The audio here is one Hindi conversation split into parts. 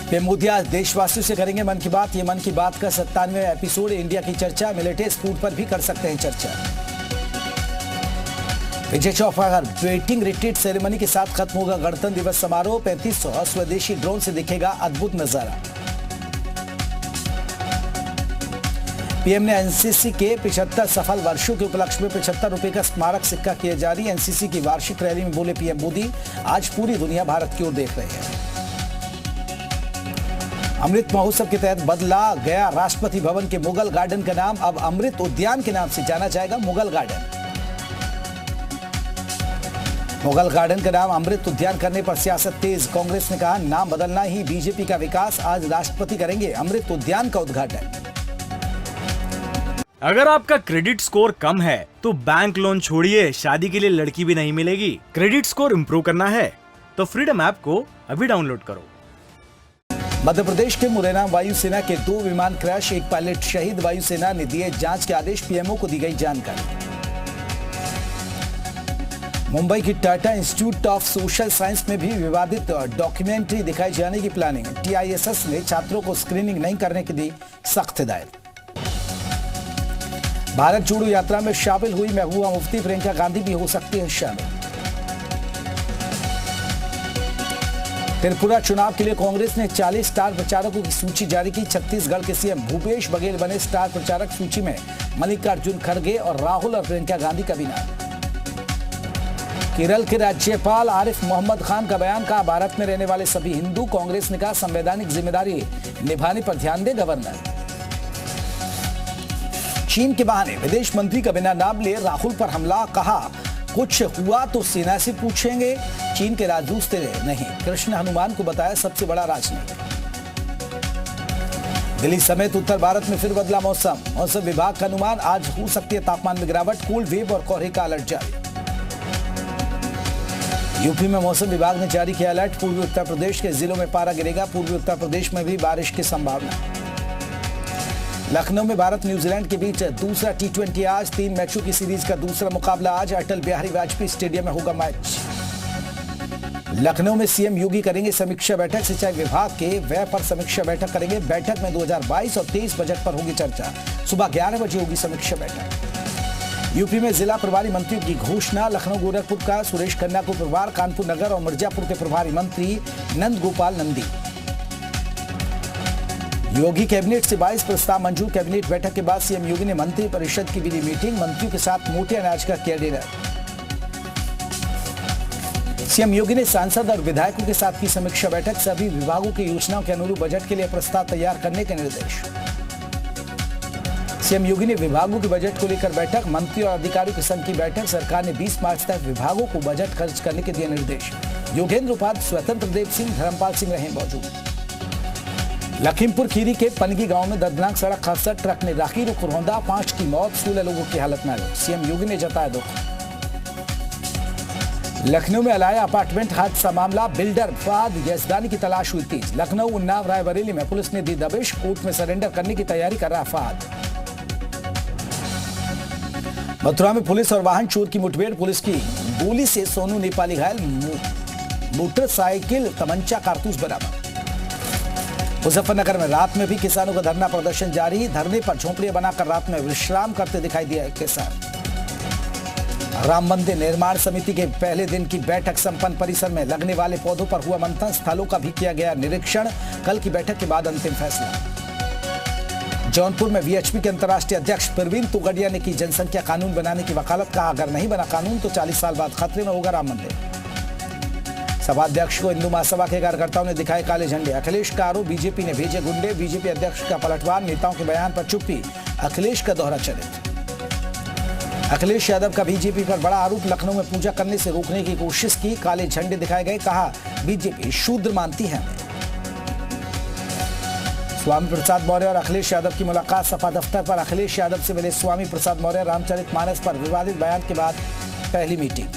पीएम मोदी आज देशवासियों से करेंगे मन की बात। ये मन की बात का 97वां एपिसोड। इंडिया की चर्चा, मिलिटेस्ट फूड पर भी कर सकते हैं चर्चा। विजय चौपाल वेटिंग रिट्रीट सेरेमनी के साथ खत्म होगा गणतंत्र दिवस समारोह। 3500 स्वदेशी ड्रोन से दिखेगा अद्भुत नजारा। पीएम ने एनसीसी के 75 सफल वर्षों के उपलक्ष्य में 75 रुपए का स्मारक सिक्का किया जारी। एनसीसी की वार्षिक रैली में बोले पीएम मोदी, आज पूरी दुनिया भारत की ओर देख रही है। अमृत महोत्सव के तहत बदला गया राष्ट्रपति भवन के मुगल गार्डन का नाम। अब अमृत उद्यान के नाम से जाना जाएगा मुगल गार्डन। मुगल गार्डन का नाम अमृत उद्यान करने पर सियासत तेज। कांग्रेस ने कहा नाम बदलना ही बीजेपी का विकास। आज राष्ट्रपति करेंगे अमृत उद्यान का उद्घाटन। अगर आपका क्रेडिट स्कोर कम है तो बैंक लोन छोड़िए, शादी के लिए लड़की भी नहीं मिलेगी। क्रेडिट स्कोर इम्प्रूव करना है तो फ्रीडम ऐप को अभी डाउनलोड करो। मध्य प्रदेश के मुरैना वायुसेना के 2 विमान क्रैश, 1 पायलट शहीद। वायुसेना ने दिए जांच के आदेश। पीएमओ को दी गई जानकारी। मुंबई की Tata institute of social science में भी विवादित डॉक्यूमेंट्री दिखाई जाने की प्लानिंग। टीआईएसएस ने छात्रों को स्क्रीनिंग नहीं करने की दी सख्त हिदायत। भारत जोड़ो यात्रा में शामिल हुई महबूबा मुफ्ती, प्रियंका गांधी भी हो सकती है शामिल। त्रिपुरा चुनाव के लिए कांग्रेस ने 40 स्टार प्रचारकों की सूची जारी की। छत्तीसगढ़ के सीएम भूपेश बघेल बने स्टार प्रचारक। सूची में मल्लिकार्जुन खड़गे और राहुल और प्रियंका गांधी का भी नाम। केरल के राज्यपाल आरिफ मोहम्मद खान का बयान। कहा भारत में रहने वाले सभी हिंदू। कांग्रेस ने कहा संवैधानिक जिम्मेदारी निभाने पर ध्यान दे गवर्नर। चीन के बहाने विदेश मंत्री का बिना नाम लिए राहुल पर हमला। कहा कुछ हुआ तो सेना से पूछेंगे। चीन के राजदूत से नहीं। कृष्ण हनुमान को बताया सबसे बड़ा राजनीति। दिल्ली समेत उत्तर भारत में फिर बदला मौसम। मौसम विभाग का अनुमान, आज हो सकती है तापमान में गिरावट। कोल्ड वेव और कोहरे का अलर्ट जारी। यूपी में मौसम विभाग ने जारी किया अलर्ट। पूर्वी उत्तर प्रदेश के जिलों में पारा गिरेगा। पूर्वी उत्तर प्रदेश में भी बारिश की संभावना। लखनऊ में भारत न्यूजीलैंड के बीच दूसरा T20 आज। 3 मैचों की सीरीज का दूसरा मुकाबला आज। अटल बिहारी वाजपेयी स्टेडियम में होगा मैच। लखनऊ में सीएम योगी करेंगे समीक्षा बैठक। सिंचाई विभाग के व्यय पर समीक्षा बैठक करेंगे। बैठक में 2022 और 23 बजट पर होगी चर्चा। सुबह 11 बजे होगी समीक्षा बैठक। यूपी में जिला प्रभारी मंत्रियों की घोषणा। लखनऊ गोरखपुर का सुरेश खन्ना को प्रभार। कानपुर नगर और मिर्जापुर के प्रभारी मंत्री नंद गोपाल नंदी। योगी कैबिनेट से 22 प्रस्ताव मंजूर। कैबिनेट बैठक के बाद सीएम योगी ने मंत्री परिषद की भी मीटिंग। मंत्रियों के साथ मोटे अनाज का किया डिनर। सीएम योगी ने सांसद और विधायकों के साथ की समीक्षा बैठक। सभी विभागों की योजनाओं के अनुरूप बजट के लिए प्रस्ताव तैयार करने के निर्देश। सीएम योगी ने विभागों के बजट को लेकर बैठक। मंत्री और अधिकारियों के संघ की बैठक। सरकार ने 20 मार्च तक विभागों को बजट खर्च करने के दिए निर्देश। योगेंद्र उपाध्याय, स्वतंत्र देव सिंह, धर्मपाल सिंह रहे मौजूद। लखीमपुर खीरी के पनगी गांव में दर्दनाक सड़क हादसा। ट्रक ने राखी रुख रौंदा। 5 की मौत, 16 लोगों की हालत नाजुक। सीएम योगी ने जताया दुख। लखनऊ में अलाया अपार्टमेंट हादसा मामला। बिल्डर फवाद यजदानी की तलाश हुई तेज। लखनऊ, उन्नाव, रायबरेली में पुलिस ने दी दबिश। कोर्ट में सरेंडर करने की तैयारी कर रहा फवाद। मथुरा में पुलिस और वाहन चोर की मुठभेड़। पुलिस की गोली से सोनू नेपाली घायल। मोटरसाइकिल, तमंचा, कारतूस बरामद। मुजफ्फरनगर में रात में भी किसानों का धरना प्रदर्शन जारी। धरने पर झोंपड़ियां बनाकर रात में विश्राम करते दिखाई दिए किसान। राम मंदिर निर्माण समिति के पहले दिन की बैठक संपन्न। परिसर में लगने वाले पौधों पर हुआ मंथन। स्थलों का भी किया गया निरीक्षण। कल की बैठक के बाद अंतिम फैसला। जौनपुर में वीएचपी के अंतर्राष्ट्रीय अध्यक्ष प्रवीण तोगड़िया ने की जनसंख्या कानून बनाने की वकालत। कहा अगर नहीं बना कानून तो 40 साल बाद खतरे में होगा राम मंदिर। सभा अध्यक्ष को हिंदू महासभा के कार्यकर्ताओं ने दिखाए काले झंडे। अखिलेश का आरोप, बीजेपी ने भेजे गुंडे। बीजेपी अध्यक्ष का पलटवार। नेताओं के बयान पर चुप्पी। अखिलेश का दोहरा चरित्र। अखिलेश यादव का बीजेपी पर बड़ा आरोप। लखनऊ में पूजा करने से रोकने की कोशिश की। काले झंडे दिखाए गए। कहा बीजेपी शूद्र मानती है हमें। स्वामी प्रसाद मौर्य और अखिलेश यादव की मुलाकात। सपा दफ्तर पर अखिलेश यादव से मिले स्वामी प्रसाद मौर्य। रामचरितमानस पर विवादित बयान के बाद पहली मीटिंग।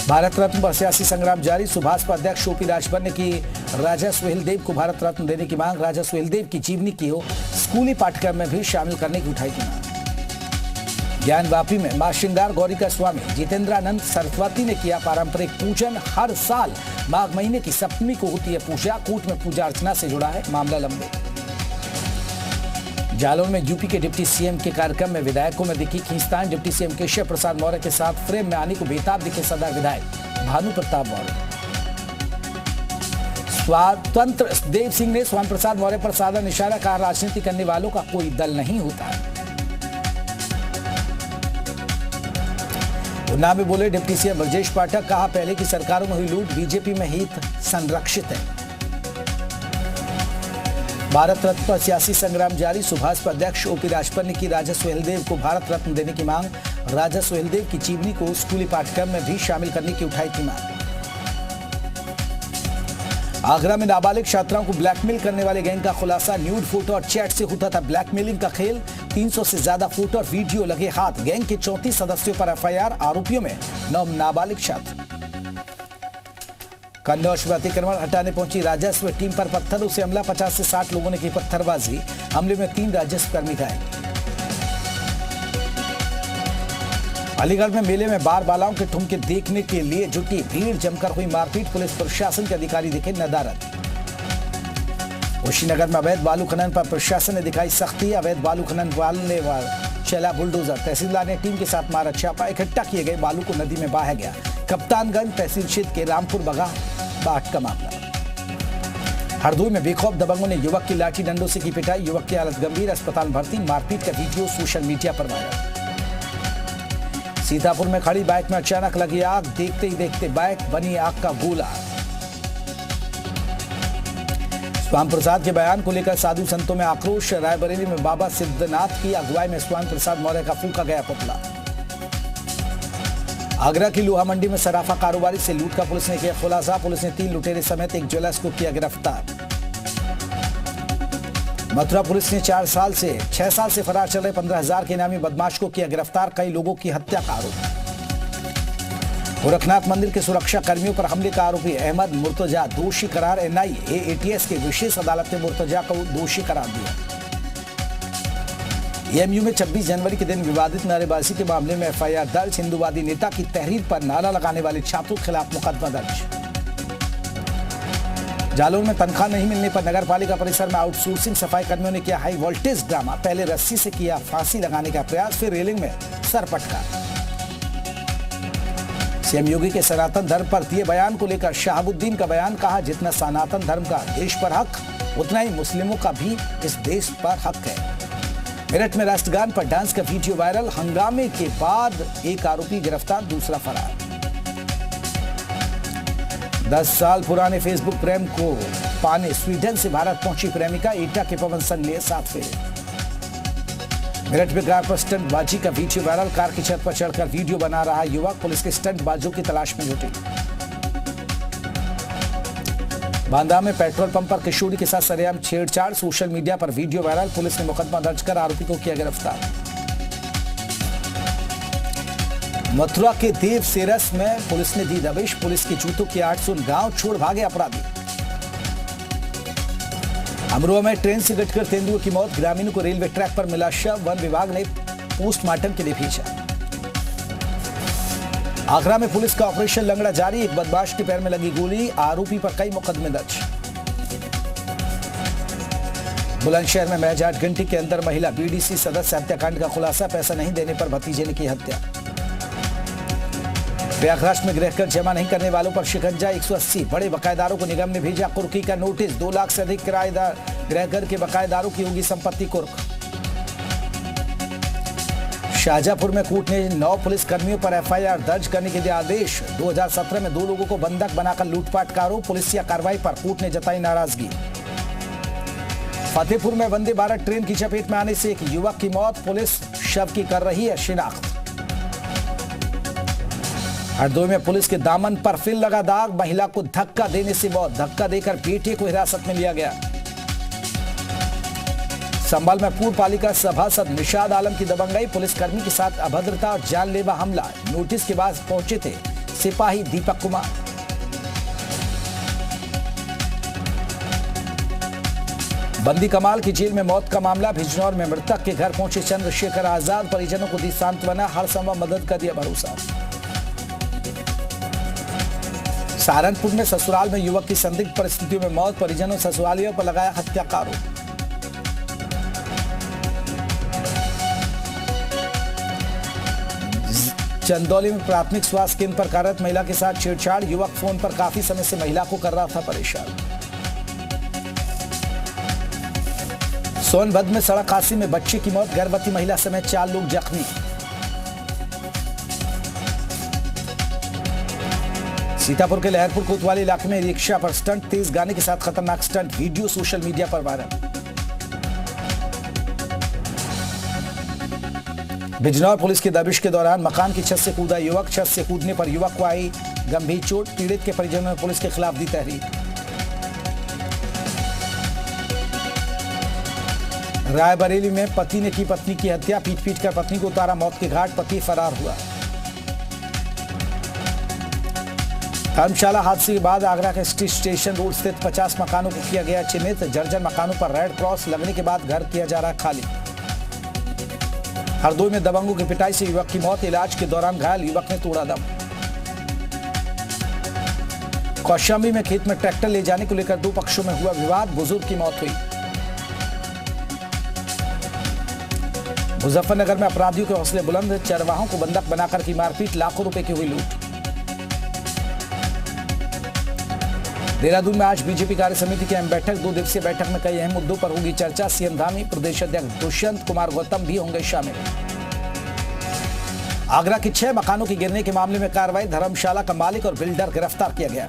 भारत रत्न पर सियासी संग्राम जारी। सुभाष पर अध्यक्ष ओपी राजभर ने की राजा सुहेलदेव को भारत रत्न देने की मांग। राजा सुहेलदेव की जीवनी की हो स्कूली पाठ्यक्रम में भी शामिल करने की उठाई थी मांग। ज्ञानवापी में मां श्रृंगार गौरी का स्वामी जितेंद्रानंद सरस्वती ने किया पारंपरिक पूजन। हर साल माघ महीने की सप्तमी को होती है पूजा। कूट में पूजा अर्चना से जुड़ा है मामला लंबे। जालौन में यूपी के डिप्टी सीएम के कार्यक्रम में विधायकों में दिखी खींचतान। डिप्टी सीएम केशव प्रसाद मौर्य के साथ फ्रेम में आने को बेताब दिखे सदर विधायक भानु प्रताप मौर्य। स्वतंत्र देव सिंह ने स्वामी प्रसाद मौर्य पर साधा निशाना, कहा राजनीति करने वालों का कोई दल नहीं होता। उन्नाव में बोले डिप्टी सीएम ब्रजेश पाठक, कहा पहले की सरकारों में हुई लूट बीजेपी में हित संरक्षित है। भारत रत्न पर सियासी संग्राम जारी। सुभाष पर अध्यक्ष ओपी राजभर ने की राजा सुहेलदेव को भारत रत्न देने की मांग। राजा सुहेलदेव की जीवनी को स्कूली पाठ्यक्रम में भी शामिल करने की उठाई थी मांग। आगरा में नाबालिग छात्राओं को ब्लैकमेल करने वाले गैंग का खुलासा। न्यूड फोटो और चैट से होता था ब्लैकमेलिंग का खेल। 300 से ज्यादा फोटो और वीडियो लगे हाथ। गैंग के 34 सदस्यों पर एफआईआर। आरोपियों में 9 नाबालिग छात्र। कन्नौज में अतिक्रमण हटाने पहुंची राजस्व टीम पर पत्थरों से हमला। 50 से 60 लोगों ने की पत्थरबाजी। हमले में 3 राजस्व कर्मी घायल। अलीगढ़ में मेले में बार बालाओं के ठुमके देखने के लिए जुटी भीड़। जमकर हुई मारपीट। पुलिस प्रशासन के अधिकारी दिखे नदारद। कुशीनगर में अवैध बालू खनन पर प्रशासन ने दिखाई सख्ती। अवैध बालू खनन वाले चला बुलडोजर। तहसीलदार ने टीम के साथ मारा छापा। इकट्ठा किए गए बालू को नदी में बहाया गया। कप्तानगंज तहसील क्षेत्र के रामपुर बगा बाट का मामला। हरदोई में बेखौफ दबंगों ने युवक की लाठी डंडों से की पिटाई। युवक की हालत गंभीर, अस्पताल भर्ती। मारपीट का वीडियो सोशल मीडिया पर वायरल। सीतापुर में खड़ी बाइक में अचानक लगी आग। देखते ही देखते बाइक बनी आग का गोला। स्वामी प्रसाद के बयान को लेकर साधु संतों में आक्रोश। रायबरेली में बाबा सिद्धनाथ की अगुवाई में स्वामी प्रसाद मौर्य का फूंका गया पुतला। आगरा की लोहा मंडी में सराफा कारोबारी से लूट का पुलिस ने किया खुलासा। पुलिस ने 3 लुटेरे समेत एक ज्वेलर्स को किया गिरफ्तार। मथुरा पुलिस ने 6 साल से फरार चल रहे 15,000 के इनामी बदमाश को किया गिरफ्तार। कई लोगों की हत्या का आरोप। गोरखनाथ मंदिर के सुरक्षा कर्मियों पर हमले का आरोपी अहमद मुर्तजा दोषी करार। एनआईए एटीएस के विशेष अदालत ने मुर्तजा को दोषी करार दिया। एएमयू में 26 जनवरी के दिन विवादित नारेबाजी के मामले में एफआईआर दर्ज। हिंदूवादी नेता की तहरीर पर नारा लगाने वाले छात्रों के खिलाफ मुकदमा दर्ज। जालौन में तनख्वाह नहीं मिलने पर नगरपालिका परिसर में आउटसोर्सिंग सफाई कर्मियों ने किया हाई वोल्टेज ड्रामा। पहले रस्सी से किया फांसी लगाने का प्रयास, फिर रेलिंग में सर पटका। सीएम योगी के सनातन धर्म पर दिए बयान को लेकर शहाबुद्दीन का बयान। कहा जितना सनातन धर्म का देश पर हक, उतना ही मुस्लिमों का भी इस देश पर हक है। मेरठ में राष्ट्रगान पर डांस का वीडियो वायरल। हंगामे के बाद एक आरोपी गिरफ्तार, दूसरा फरार। 10 साल पुराने फेसबुक प्रेम को पाने स्वीडन से भारत पहुंची प्रेमिका। एटा के पवन संग लिए 7 फेरे। मेरठ में कार पर स्टंट बाजी का वीडियो वायरल। कार की छत पर चढ़कर वीडियो बना रहा युवक। पुलिस के स्टंट बाजों की तलाश में जुटी। बांदा में पेट्रोल पंप पर किशोरी के साथ सरेआम छेड़छाड़। सोशल मीडिया पर वीडियो वायरल। पुलिस ने मुकदमा दर्ज कर आरोपी को किया गिरफ्तार। मथुरा के देव सेरस में पुलिस ने दी दबिश। पुलिस की जूतों की 800 गांव छोड़ भागे अपराधी। अमरोहा में ट्रेन से गटकर तेंदुए की मौत। ग्रामीणों को रेलवे ट्रैक पर मिला शव। वन विभाग ने पोस्टमार्टम के लिए भेजा। आगरा में पुलिस का ऑपरेशन लंगड़ा जारी। एक बदमाश के पैर में लगी गोली। आरोपी पर कई मुकदमे दर्ज। बुलंदशहर में महज 8 घंटे के अंदर महिला बीडीसी सदस्य हत्याकांड का खुलासा। पैसा नहीं देने पर भतीजे ने की हत्या। प्रयागराज में गृहकर जमा नहीं करने वालों पर शिकंजा। 180 बड़े बकायेदारों को निगम ने भेजा कुर्की का नोटिस। 2 लाख से अधिक किराएदार गृहकर के बकायेदारों की होगी संपत्ति कुर्क। शाहजहांपुर में कोर्ट ने 9 पुलिस कर्मियों पर एफआईआर दर्ज करने के दिए आदेश। 2017 में 2 लोगों को बंधक बनाकर लूटपाट का आरोप। पुलिसिया कार्रवाई पर कोर्ट ने जताई नाराजगी। फतेहपुर में वंदे भारत ट्रेन की चपेट में आने से एक युवक की मौत। पुलिस शव की कर रही है शिनाख्त। हरदोई में पुलिस के दामन पर फिर लगा दाग। महिला को धक्का देने से मौत। धक्का देकर बेटे को हिरासत में लिया गया। संभल में पूर्व पालिका सभासद निशाद आलम की दबंगई। पुलिसकर्मी के साथ अभद्रता और जानलेवा हमला। नोटिस के बाद पहुंचे थे सिपाही दीपक कुमार। बंदी कमाल की जेल में मौत का मामला। बिजनौर में मृतक के घर पहुंचे चंद्रशेखर आजाद। परिजनों को दी सांत्वना। हर संभव मदद का दिया भरोसा। सहारनपुर में ससुराल में युवक की संदिग्ध परिस्थितियों में मौत, परिजनों ससुरालियों पर लगाया हत्या का आरोप। चंदौली में प्राथमिक स्वास्थ्य केंद्र पर कार्यरत महिला के साथ छेड़छाड़, युवक फोन पर काफी समय से महिला को कर रहा था परेशान। सोनभद्र में सड़क हादसे में बच्चे की मौत, गर्भवती महिला समेत 4 लोग जख्मी। सीतापुर के लहरपुर कोतवाली इलाके में रिक्शा पर स्टंट, तेज गाने के साथ खतरनाक स्टंट, वीडियो सोशल मीडिया पर वायरल। बिजनौर पुलिस की दबिश के दौरान मकान की छत से कूदा युवक, छत से कूदने पर युवक को आई गंभीर चोट, पीड़ित के परिजनों ने पुलिस के खिलाफ दी तहरीर। रायबरेली में पति ने की पत्नी की हत्या, पीट कर पत्नी को उतारा मौत के घाट, पति फरार हुआ। धर्मशाला हादसे के बाद आगरा के स्टेशन रोड स्थित 50 मकानों को किया गया चिन्हित, जर्जर मकानों पर रेड क्रॉस लगने के बाद घर किया जा रहा खाली। हरदोई में दबंगों की पिटाई से युवक की मौत, इलाज के दौरान घायल युवक ने तोड़ा दम। कौशाम्बी में खेत में ट्रैक्टर ले जाने को लेकर 2 पक्षों में हुआ विवाद, बुजुर्ग की मौत हुई। मुजफ्फरनगर में अपराधियों के हौसले बुलंद, चरवाहों को बंधक बनाकर की मारपीट, लाखों रुपए की हुई लूट। देहरादून में आज बीजेपी कार्य समिति की अहम बैठक, 2 दिवसीय बैठक में कई अहम मुद्दों पर होगी चर्चा, सीएम धामी, प्रदेश अध्यक्ष दुष्यंत कुमार गौतम भी होंगे शामिल। आगरा की 6 मकानों की गिरने के मामले में कार्रवाई, धर्मशाला का मालिक और बिल्डर गिरफ्तार किया गया।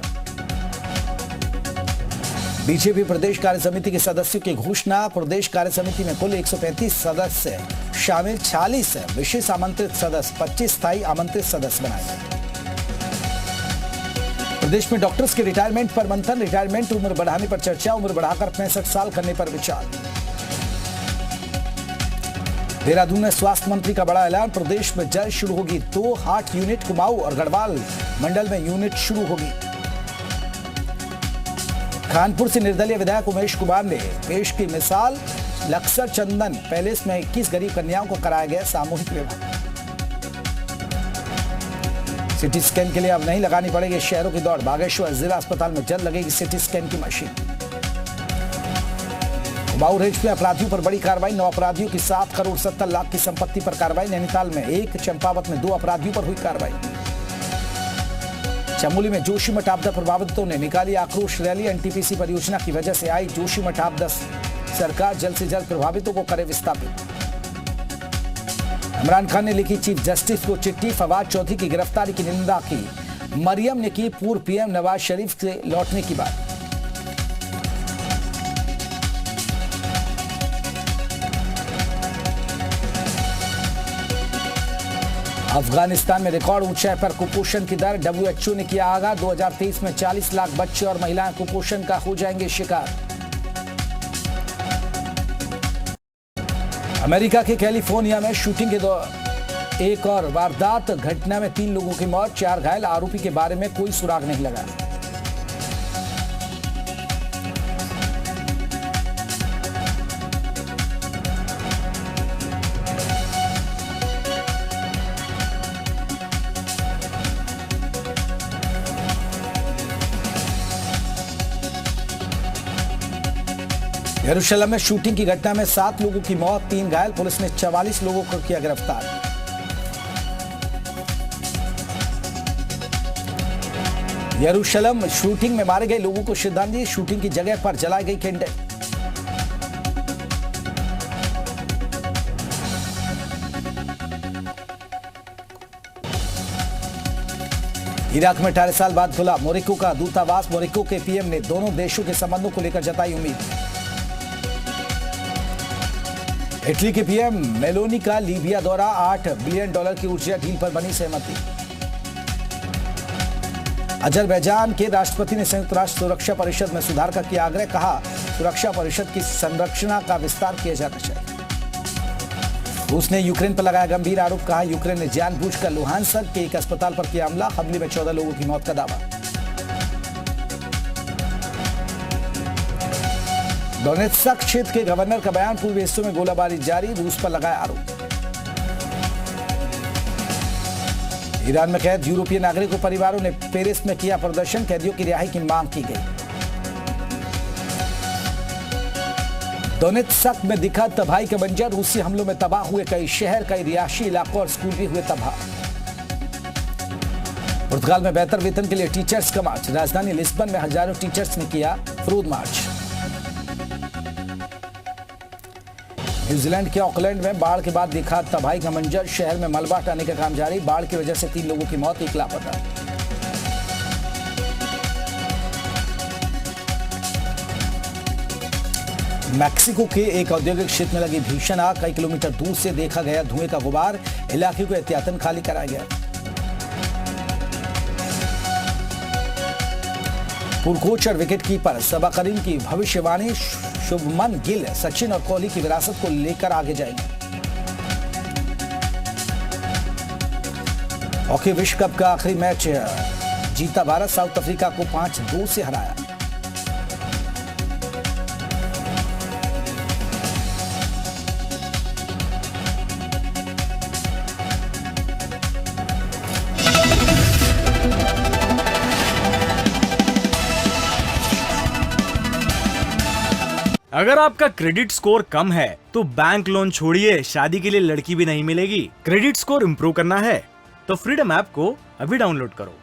बीजेपी प्रदेश कार्य समिति के सदस्यों की घोषणा, प्रदेश कार्य समिति में कुल 135 सदस्य शामिल, 46 विशेष आमंत्रित सदस्य, 25 स्थायी आमंत्रित सदस्य बनाए गए। प्रदेश में डॉक्टर्स के रिटायरमेंट पर मंथन, रिटायरमेंट उम्र बढ़ाने पर चर्चा, उम्र बढ़ाकर 65 साल करने पर विचार। देहरादून में स्वास्थ्य मंत्री का बड़ा ऐलान, प्रदेश में जल्द शुरू होगी 2 हार्ट यूनिट, कुमाऊं और गढ़वाल मंडल में यूनिट शुरू होगी। कानपुर से निर्दलीय विधायक उमेश कुमार ने पेश की मिसाल, लक्सर चंदन पैलेस में 21 गरीब कन्याओं को कराया गया सामूहिक विवाह। सिटी स्कैन के लिए अब नहीं लगानी पड़ेगी शहरों की दौड़, बागेश्वर जिला अस्पताल में जल्द लगेगी सिटी स्कैन की मशीन। कुमाऊं रेंज में अपराधियों पर बड़ी कार्रवाई, 9 अपराधियों की 7 करोड़ 70 लाख की संपत्ति पर कार्रवाई, नैनीताल में 1, चंपावत में 2 अपराधियों पर हुई कार्रवाई। चमोली में जोशीमठ आपदा प्रभावितों ने निकाली आक्रोश रैली, एनटीपीसी परियोजना की वजह से आई जोशीमठ आपदा, सरकार जल्द से जल्द प्रभावितों को करे विस्थापित। इमरान खान ने लिखी चीफ जस्टिस को चिट्ठी, फवाद चौधरी की गिरफ्तारी की निंदा की, मरियम ने की पूर्व पीएम नवाज शरीफ से लौटने की बात। अफगानिस्तान में रिकॉर्ड ऊंचाई पर कुपोषण की दर, डब्ल्यूएचओ ने किया आगाह, 2023 में 40 लाख बच्चे और महिलाएं कुपोषण का हो जाएंगे शिकार। अमेरिका के कैलिफोर्निया में शूटिंग के दौरान एक और वारदात, घटना में 3 लोगों की मौत, 4 घायल, आरोपी के बारे में कोई सुराग नहीं लगा। यरूशलेम में शूटिंग की घटना में 7 लोगों की मौत, 3 घायल, पुलिस ने 44 लोगों को किया गिरफ्तार। यरूशलेम शूटिंग में मारे गए लोगों को श्रद्धांजलि, शूटिंग की जगह पर जलाई गई कैंडल। इराक में 18 साल बाद खुला मोरक्को का दूतावास, मोरक्को के पीएम ने दोनों देशों के संबंधों को लेकर जताई उम्मीद। इटली के पीएम मेलोनी का लीबिया दौरा, $8 बिलियन की ऊर्जा डील पर बनी सहमति। अजरबैजान के राष्ट्रपति ने संयुक्त राष्ट्र सुरक्षा परिषद में सुधार का किया आग्रह, कहा सुरक्षा परिषद की संरचना का विस्तार किया जाना चाहिए। रूस ने यूक्रेन पर लगाया गंभीर आरोप, कहा यूक्रेन ने जानबूझकर लुहानस्क के एक अस्पताल पर किया हमला, हमले में 14 लोगों की मौत का दावा। डोनेत्स्क क्षेत्र के गवर्नर का बयान, पूर्वी हिस्सों में गोलाबारी जारी, रूस पर लगाया आरोप। ईरान में कैद यूरोपीय नागरिकों परिवारों ने पेरिस में किया प्रदर्शन, कैदियों की रिहाई की मांग की गई। दोनेत्स्क में दिखा तबाही का मंजर, रूसी हमलों में तबाह हुए कई शहर, कई रिहायशी इलाकों और स्कूल भी हुए तबाह। पुर्तगाल में बेहतर वेतन के लिए टीचर्स का मार्च, राजधानी लिस्बन में हजारों टीचर्स ने किया विरोध मार्च। न्यूजीलैंड के ऑकलैंड में बाढ़ के बाद दिखा तबाही का मंजर, शहर में मलबा हटाने का काम जारी, बाढ़ की वजह से 3 लोगों की मौत, 1 लापता। मैक्सिको के एक औद्योगिक क्षेत्र में लगी भीषण आग, कई किलोमीटर दूर से देखा गया धुएं का गुबार, इलाके को एहतियातन खाली कराया गया। पूर्व कोच और विकेटकीपर सबा करीम की भविष्यवाणी, शुभमन गिल सचिन और कोहली की विरासत को लेकर आगे जाएंगे। हॉकी विश्व कप का आखिरी मैच जीता भारत, साउथ अफ्रीका को 5-2 से हराया। अगर आपका क्रेडिट स्कोर कम है तो बैंक लोन छोड़िए, शादी के लिए लड़की भी नहीं मिलेगी। क्रेडिट स्कोर इम्प्रूव करना है तो फ्रीडम ऐप को अभी डाउनलोड करो।